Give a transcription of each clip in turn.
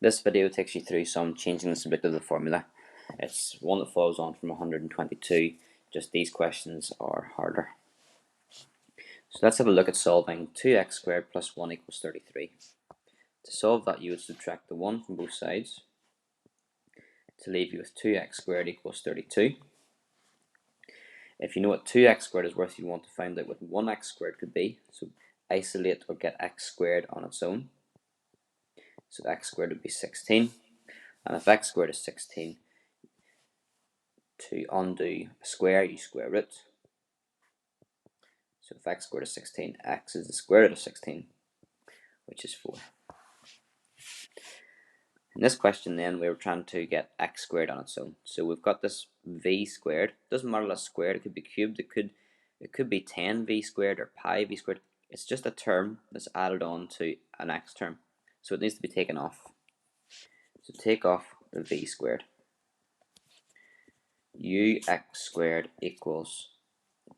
This video takes you through some changing the subject of the formula. It's one that follows on from 122, just these questions are harder. So let's have a look at solving 2x squared plus 1 equals 33. To solve that, you would subtract the 1 from both sides to leave you with 2x squared equals 32. If you know what 2x squared is worth, you want to find out what 1x squared could be. So isolate or get x squared on its own. So x squared would be 16. And if x squared is 16, to undo a square, you square root. So if x squared is 16, x is the square root of 16, which is 4. In this question then, we were trying to get x squared on its own. So we've got this v squared. Doesn't matter if it's squared, it could be cubed, it could be 10v squared or pi v squared. It's just a term that's added on to an x term. So it needs to be taken off. So take off the v squared. Ux squared equals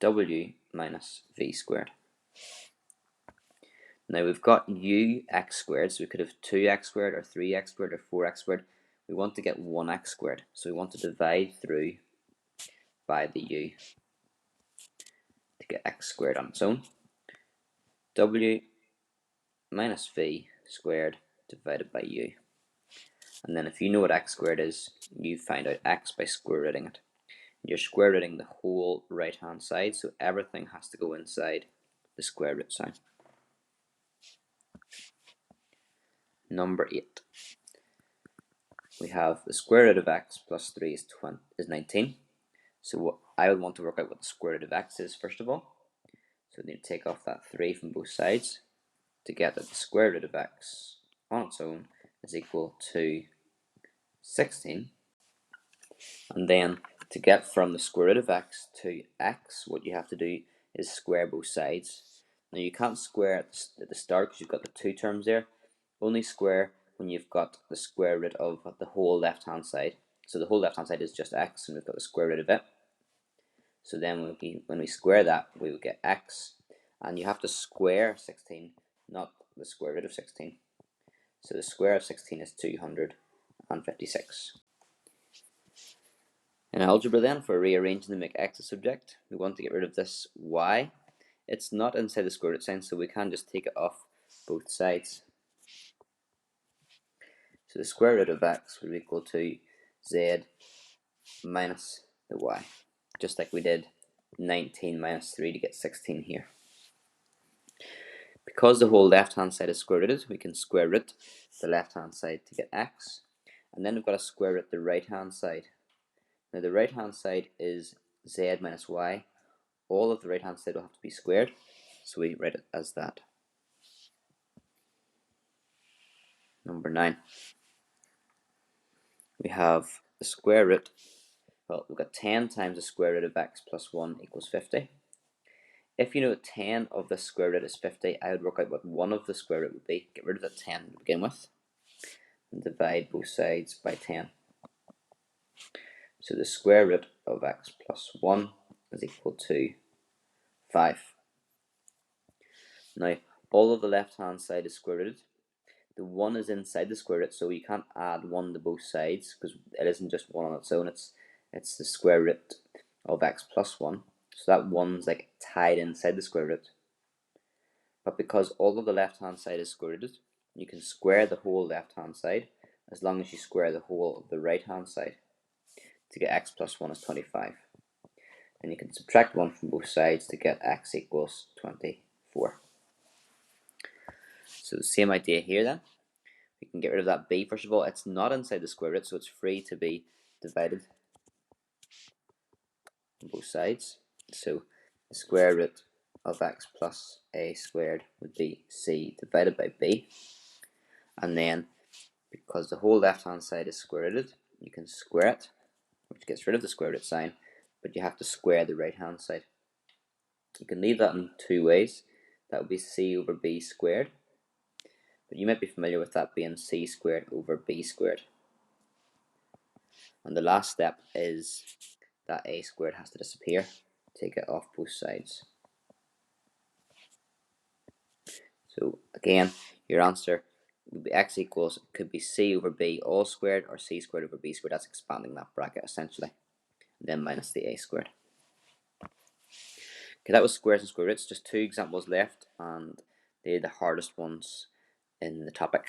w minus v squared. Now we've got ux squared, so we could have 2x squared or 3x squared or 4x squared. We want to get 1x squared, so we want to divide through by the u to get x squared on its own. W minus v squared divided by u. And then if you know what x squared is, you find out x by square rooting it. You're square rooting the whole right hand side, so everything has to go inside the square root sign. Number 8. We have the square root of x plus 3 is 19. So I would want to work out what the square root of x is first of all. So we need to take off that 3 from both sides to get that the square root of x on its own is equal to 16. And then to get from the square root of x to x, what you have to do is square both sides. Now you can't square at the start because you've got the 2 terms there. Only square when you've got the square root of the whole left hand side. So the whole left hand side is just x, and we've got the square root of it. So then when we square that, we will get x, and you have to square 16, not the square root of 16. So the square of 16 is 256. In algebra then, for rearranging to make x a subject, we want to get rid of this y. It's not inside the square root sign, so we can just take it off both sides. So the square root of x would be equal to z minus the y, just like we did 19 minus 3 to get 16 here. Because the whole left hand side is square rooted, we can square root the left hand side to get x, and then we've got to square root the right hand side. Now the right hand side is z minus y. All of the right hand side will have to be squared, so we write it as that. Number 9. We have the square root. Well, we've got 10 times the square root of x plus 1 equals 50. If you know that 10 of the square root is 50, I would work out what 1 of the square root would be. Get rid of that 10 to begin with, and divide both sides by 10. So the square root of x plus 1 is equal to 5. Now, all of the left hand side is square rooted. The 1 is inside the square root, so you can't add 1 to both sides because it isn't just 1 on its own, it's the square root of x plus 1. So that 1's like tied inside the square root. But because all of the left hand side is square rooted, you can square the whole left hand side as long as you square the whole of the right hand side to get x plus 1 is 25. And you can subtract 1 from both sides to get x equals 24. So the same idea here then. We can get rid of that b first of all. It's not inside the square root, so it's free to be divided on both sides. So the square root of x plus a squared would be c divided by b. And then, because the whole left hand side is square rooted, you can square it, which gets rid of the square root sign, but you have to square the right hand side. You can leave that in 2 ways. That would be c over b squared, but you might be familiar with that being c squared over b squared. And the last step is that a squared has to disappear. Take it off both sides. So again, your answer would be x equals, could be c over b all squared or c squared over b squared. That's expanding that bracket essentially. And then minus the a squared. Okay, that was squares and square roots. Just 2 examples left, and they're the hardest ones in the topic.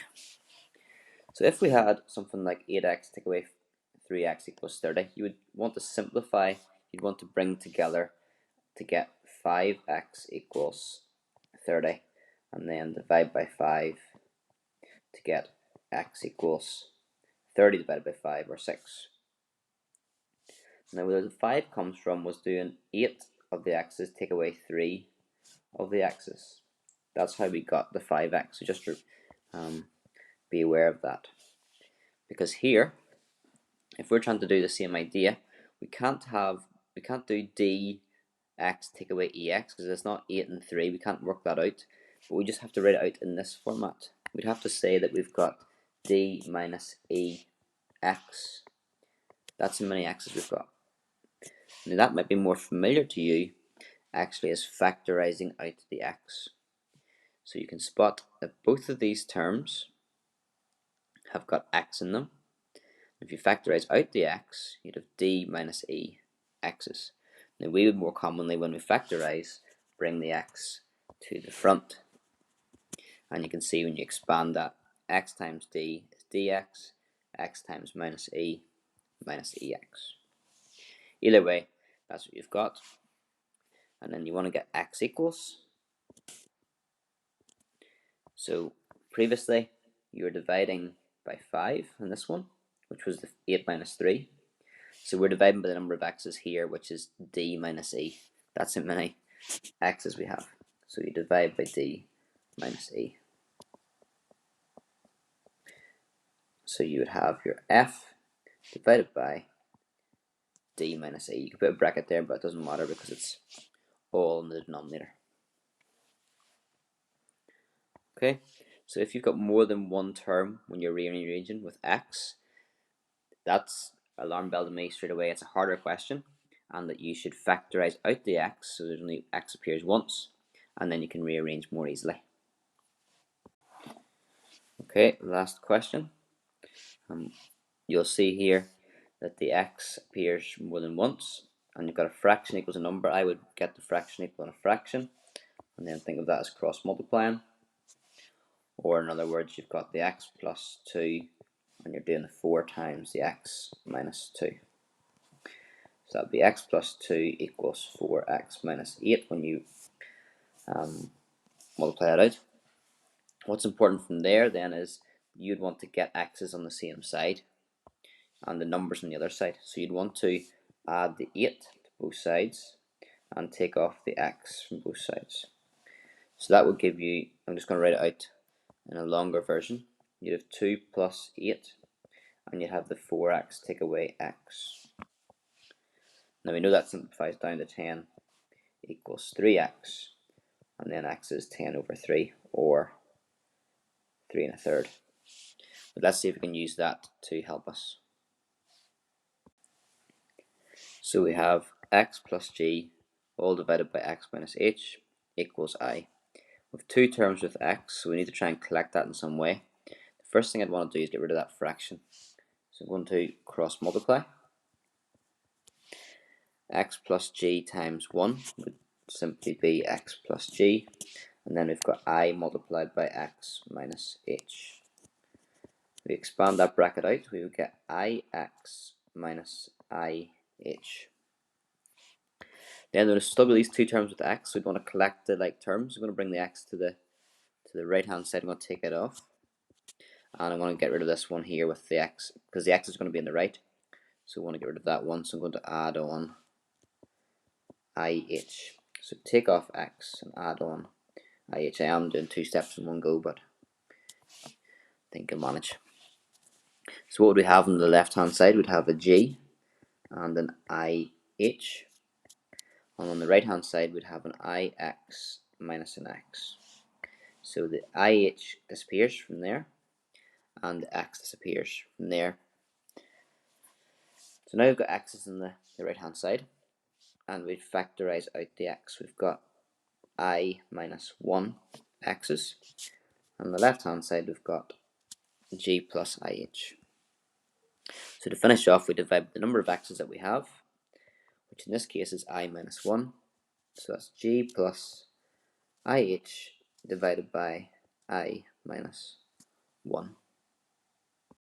So if we had something like 8x take away 3x equals 30, you would want to simplify. You'd want to bring together to get 5x equals 30, and then divide by 5 to get x equals 30 divided by 5, or 6. Now where the 5 comes from was doing 8 of the x's take away 3 of the x's. That's how we got the 5x. So just be aware of that. Because here, if we're trying to do the same idea, we can't do dx take away ex, because it's not 8 and 3. We can't work that out. But we just have to write it out in this format. We'd have to say that we've got d minus ex. That's how many x's we've got. Now that might be more familiar to you actually as factorizing out the x. So you can spot that both of these terms have got x in them. If you factorize out the x, you'd have d minus e x's. Now we would more commonly, when we factorize, bring the x to the front. And you can see when you expand that, x times d is dx, x times minus e minus ex. Either way, that's what you've got. And then you want to get x equals. So previously, you were dividing by 5 in this one, which was the 8 minus 3. So we're dividing by the number of x's here, which is d minus e. That's how many x's we have. So you divide by d minus e. So you would have your f divided by d minus e. You can put a bracket there, but it doesn't matter because it's all in the denominator. Okay, so if you've got more than one term when you're rearranging with x, that's alarm bell to me straight away. It's a harder question, and that you should factorize out the x so there's only x appears once, and then you can rearrange more easily. Okay, last question. You'll see here that the x appears more than once, and you've got a fraction equals a number. I would get the fraction equal a fraction, and then think of that as cross multiplying. Or in other words, you've got the x plus 2, and you're doing the 4 times the x minus 2. So that would be x plus 2 equals 4x minus 8 when you multiply it out. What's important from there then is you'd want to get x's on the same side and the numbers on the other side. So you'd want to add the 8 to both sides and take off the x from both sides. So that would give you, I'm just going to write it out in a longer version. You'd have 2 plus 8, and you'd have the 4x take away x. Now we know that simplifies down to 10 equals 3x, and then x is 10 over 3, or 3 1/3. But let's see if we can use that to help us. So we have x plus g all divided by x minus h equals I. We have 2 terms with x, so we need to try and collect that in some way. The first thing I'd want to do is get rid of that fraction. So I'm going to cross multiply. X plus g times 1 would simply be x plus g, and then we've got I multiplied by x minus h. If we expand that bracket out, we would get ix minus ih. Then we're going to stub these 2 terms with x, so we want to collect the like terms. We're going to bring the x to the right hand side. I'm going to take it off, and I'm going to get rid of this one here with the x, because the x is going to be in the right, so we want to get rid of that one. So I'm going to add on ih. So take off x and add on ih. I am doing 2 steps in one go, but I think I'll manage. So what would we have on the left hand side? We'd have a g and an ih, and on the right hand side we'd have an ix minus an x. So the ih disappears from there, and the x disappears from there. So now we've got x's on the right hand side, and we factorize out the x. We've got I minus 1 x's. On the left hand side we've got g plus ih. So to finish off, we divide the number of x's that we have, which in this case is I minus 1. So that's g plus ih divided by I minus 1.